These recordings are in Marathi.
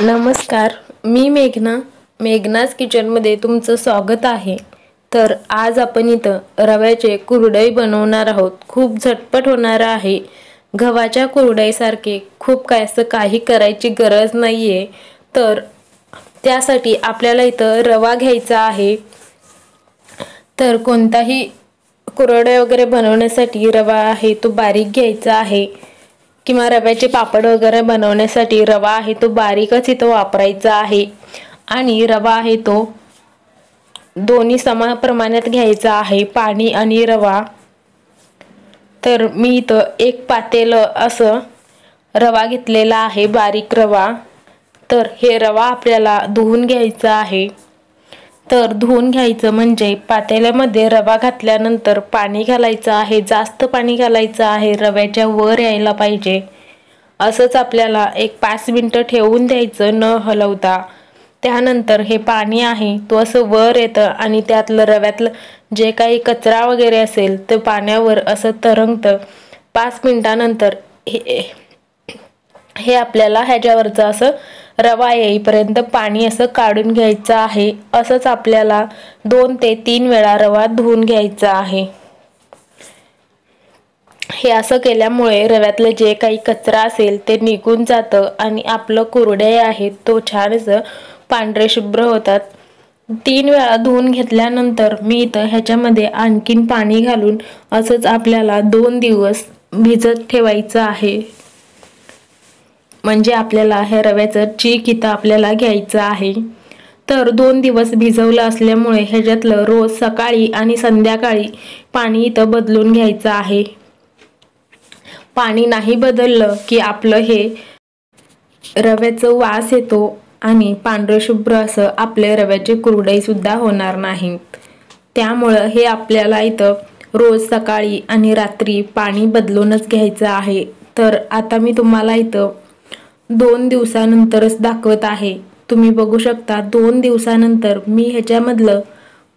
नमस्कार, मी मेघनाज किचनमध्ये तुमचं स्वागत आहे। तर आज आपण इथं रव्याचे कुरडई बनवणार आहोत। खूप झटपट होणार आहे। गव्हाच्या कुरडईसारखे खूप काही करायची गरज नाहीये। तर त्यासाठी आपल्याला इथं रवा घ्यायचा आहे। तर कोणताही कुरडई वगैरे बनवण्यासाठी रवा आहे तो बारीक घ्यायचा आहे, किंवा रव्याचे पापड वगैरे बनवण्यासाठी रवा आहे तो बारीकच इथं वापरायचा आहे। आणि रवा आहे तो दोन्ही समान प्रमाणात घ्यायचा आहे, पाणी आणि रवा। तर मी इथं एक पातेलं असं रवा घेतलेला आहे, बारीक रवा। तर हे रवा आपल्याला धुवून घ्यायचा आहे। तर धुवून घ्यायचं म्हणजे पातेल्यामध्ये रवा घातल्यानंतर पाणी घालायचं आहे, जास्त पाणी घालायचं आहे, रव्याच्या वर यायला पाहिजे। असंच आपल्याला एक 5 मिनिटं ठेवून द्यायचं न हलवता। त्यानंतर हे पाणी आहे तो असं वर येतं आणि त्यातलं रव्यातलं जे काही कचरा वगैरे असेल ते पाण्यावर असं तरंगतं। 5 मिनिटानंतर हे आपल्याला ह्याच्यावरचं असं रवा येईपर्यंत पाणी असं काढून घ्यायचं आहे। असंच आपल्याला 2 ते 3 वेळा रवा धुवून घ्यायचा आहे। हे असं केल्यामुळे रव्यातलं जे काही कचरा असेल ते निघून जातं आणि आपलं कुरडई आहे तो छान असं पांढरे शुभ्र होतात। 3 वेळा धुवून घेतल्यानंतर मी इथं ह्याच्यामध्ये आणखीन पाणी घालून असंच आपल्याला 2 दिवस भिजत ठेवायचं आहे। म्हणजे आपल्याला हे रव्याचं चीक इथं आपल्याला घ्यायचं आहे। तर 2 दिवस भिजवलं असल्यामुळे ह्याच्यातलं रोज सकाळी आणि संध्याकाळी पाणी इथं बदलून घ्यायचं आहे। पाणी नाही बदललं की आपलं हे रव्याचं वास येतो आणि पांढरे शुभ्र असं आपले रव्याचे कुरडई सुद्धा होणार नाहीत। त्यामुळं हे आपल्याला इथं रोज सकाळी आणि रात्री पाणी बदलूनच घ्यायचं आहे। तर आता मी तुम्हाला इथं 2 दिवसानंतरच दाखवत आहे। तुम्ही बघू शकता 2 दिवसानंतर मी ह्याच्यामधलं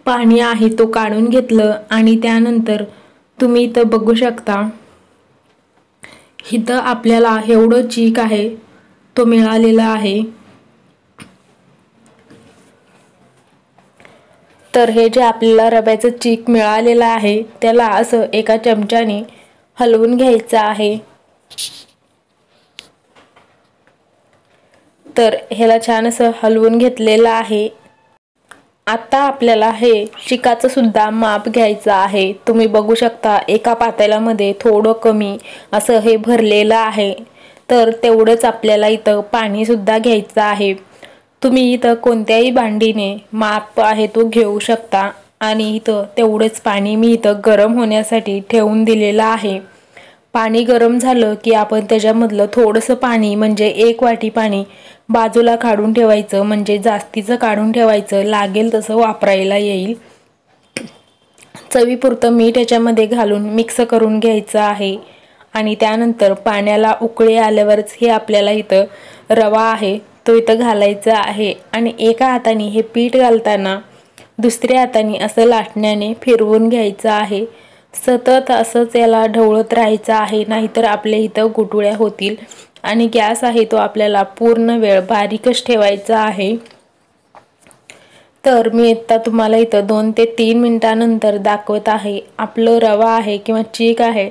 पाणी आहे तो काढून घेतलं आणि त्यानंतर तुम्ही इथं बघू शकता इथं आपल्याला एवढं चीक आहे तो मिळालेला आहे। तर हे जे आपल्याला रव्याचं चीक मिळालेलं आहे त्याला असं एका चमच्याने हलवून घ्यायचं आहे। तर ह्याला छान असं हलवून घेतलेलं आहे। आता आपल्याला हे चिकाचं सुद्धा माप घ्यायचं आहे। तुम्ही बघू शकता एका पातेल्यामध्ये थोडं कमी असं हे भरलेलं आहे। तर तेवढंच आपल्याला इथं पाणी सुद्धा घ्यायचं आहे। तुम्ही इथं कोणत्याही भांडीने माप आहे तो घेऊ शकता। आणि इथं तेवढंच पाणी मी इथं गरम होण्यासाठी ठेवून दिलेलं आहे। पाणी गरम झालं की आपण त्याच्यामधलं थोडंसं पाणी म्हणजे 1 वाटी पाणी बाजूला काढून ठेवायचं, म्हणजे जास्तीचं काढून ठेवायचं, लागेल तसं वापरायला येईल। चवीपुरतं मीठ याच्यामध्ये घालून मिक्स करून घ्यायचं आहे। आणि त्यानंतर पाण्याला उकळी आल्यावरच हे आपल्याला इथं रवा आहे तो इथं घालायचा आहे। आणि एका हाताने हे पीठ घालताना दुसऱ्या हाताने असं लाटण्याने फिरवून घ्यायचं आहे। सतत असंच याला ढवळत राहायचं आहे, नाहीतर आपल्या इथं गुठळ्या होतील। आणि गॅस आहे तो आपल्याला पूर्ण वेळ बारीकच ठेवायचा आहे। तर मी आता तुम्हाला इथं 2 ते 3 मिनिटानंतर दाखवत आहे। आपलं रवा आहे किंवा चीक आहे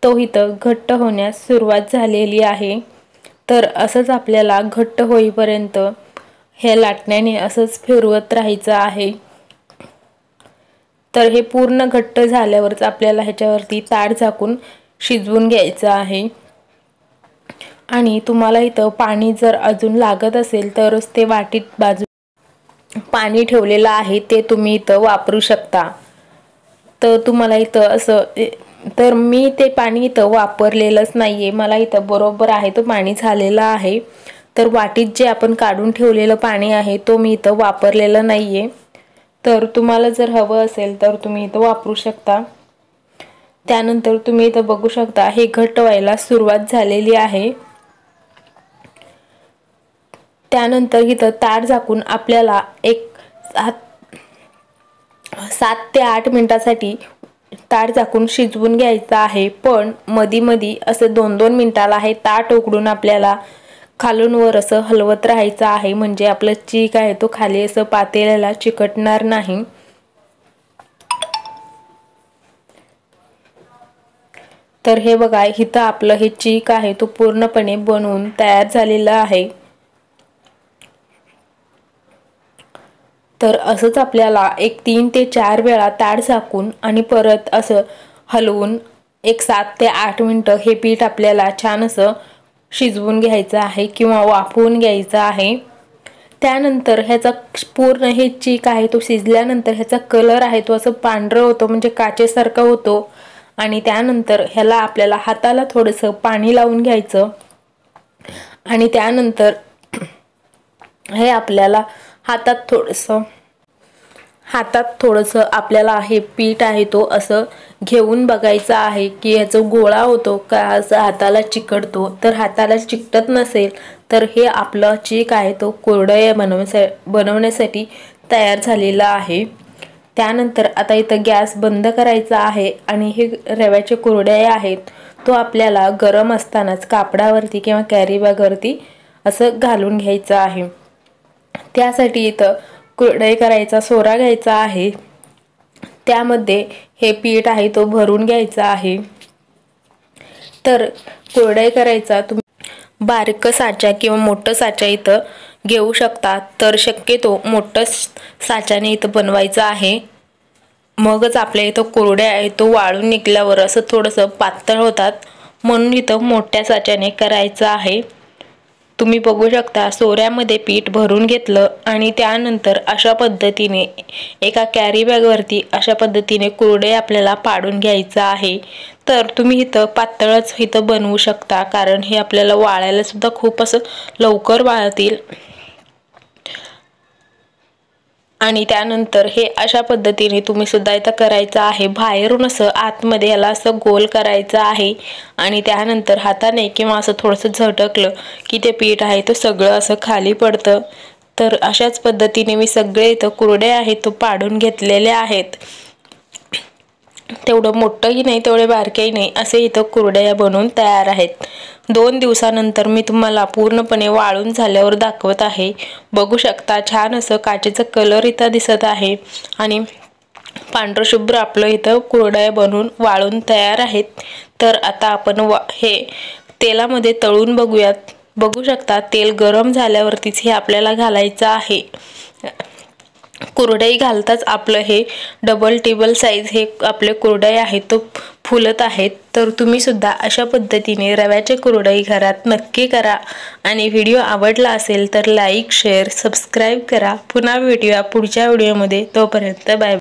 तो इथं घट्ट होण्यास सुरुवात झालेली आहे। तर असंच आपल्याला घट्ट होईपर्यंत हे लाटण्याने असंच फिरवत राहायचं आहे। तर हे पूर्ण घट्ट झाल्यावरच आपल्याला ह्याच्यावरती ताट झाकून शिजवून घ्यायचं आहे। आणि तुम्हाला इथं पाणी जर अजून लागत असेल तरच ते वाटीत पाणी ठेवलेलं आहे ते तुम्ही इथं वापरू शकता। तर तुम्हाला इथं असं तर मी ते पाणी इथं वापरलेलंच नाहीये, मला इथं बरोबर आहे तो पाणी झालेलं आहे। तर वाटीत जे आपण काढून ठेवलेलं पाणी आहे तो मी इथं वापरलेलं नाहीये। तर तुम्हाला जर हवं असेल तर तुम्ही इथं वापरू शकता। त्यानंतर तुम्ही इथं बघू शकता हे घट्ट व्हायला सुरुवात झालेली आहे। त्यानंतर इथं ताट झाकून आपल्याला एक 7 ते 8 मिनिटासाठी ताट झाकून शिजवून घ्यायचं आहे। पण मधी असं 2-2 मिनिटाला हे ताट उघडून आपल्याला खालून वर असं हलवत राहायचं आहे, म्हणजे आपलं चीक आहे तो खाली असं पातेल्याला चिकटणार नाही। तर हे बघा, इथं आपलं हे चीक आहे तो पूर्णपणे बनवून तयार झालेला आहे। तर असंच आपल्याला एक 3 ते 4 वेळा ताट झाकून आणि परत असं हलवून एक 7 ते 8 मिनिटं हे पीठ आपल्याला छान असं शिजवून घ्यायचं आहे किंवा वाफवून घ्यायचं आहे। त्यानंतर ह्याचा पूर्ण हे चीक आहे तो शिजल्यानंतर ह्याचा कलर आहे तो असं पांढरं होतो, म्हणजे काचेसारखा होतो। आणि त्यानंतर ह्याला आपल्याला हाताला थोडंसं पाणी लावून घ्यायचं आणि त्यानंतर हे आपल्याला हातात थोडंसं आपल्याला हे पीठ आहे तो असं घेऊन बघायचं आहे की ह्याचा गोळा होतो का, असं हाताला चिकटतो। तर हाताला चिकटत नसेल तर हे आपलं चीक आहे तो कुरडया बनवण्यासाठी तयार झालेला आहे। त्यानंतर आता इथं गॅस बंद करायचा आहे आणि हे रव्याचे कुरडया आहेत तो आपल्याला गरम असतानाच कापडावरती किंवा कॅरी बॅगवरती असं घालून घ्यायचं आहे। त्यासाठी इथं कुरडई करायचा सोरा घ्यायचा आहे, त्यामध्ये हे पीठ आहे तो भरून घ्यायचा आहे। तर कुरडई करायचा तुम्ही बारीक साचा किंवा मोठं साचा इथं घेऊ शकता। तर शक्यतो मोठं साच्याने इथं बनवायचं आहे, मगच आपल्या इथं कुरडया आहे तो वाळून निघल्यावर असं थोडंसं पातळ होतात, म्हणून इथं मोठ्या साच्याने करायचं आहे। तुम्ही बघू शकता सोऱ्यामध्ये पीठ भरून घेतलं आणि त्यानंतर अशा पद्धतीने एका कॅरी बॅगवरती अशा पद्धतीने कुरडे आपल्याला पाडून घ्यायचं आहे। तर तुम्ही इथं पातळच इथं बनवू शकता, कारण हे आपल्याला वाळायला सुद्धा खूप असं लवकर वाळतील। आणि त्यानंतर हे अशा पद्धतीने तुम्ही सुद्धा इथं करायचं आहे। बाहेरून असं आतमध्ये याला असं गोल करायचं आहे आणि त्यानंतर हाताने किंवा असं थोडंसं झटकलं की ते पीठ आहे तो सगळं असं खाली पडतं। तर अशाच पद्धतीने मी सगळे इथं कुरडे आहेत तो पाडून घेतलेले आहेत। तेवढं मोठंही नाही तेवढे बारकेही नाही, असे इथं कुरडया बनवून तयार आहेत। 2 दिवसानंतर मी तुम्हाला पूर्णपणे वाळून झाल्यावर दाखवत आहे। बघू शकता छान असं काचेचा कलर इथं दिसत आहे आणि पांढरं शुभ्र आपलं इथं कुरडया बनवून वाळून तयार आहेत। तर आता आपण हे तेलामध्ये तळून बघूयात। बघू शकता तेल गरम झाल्यावरतीच हे आपल्याला घालायचं आहे। कुरडई घालताच आपलं हे डबल टेबल साईज हे आपले कुरडई आहेत तो फुलत आहेत। तर तुम्ही सुद्धा अशा पद्धतीने रव्याचे कुरडई घरात नक्की करा आणि व्हिडिओ आवडला असेल तर लाईक शेअर सबस्क्राईब करा। पुन्हा भेटूया पुढच्या व्हिडिओमध्ये, तोपर्यंत बाय।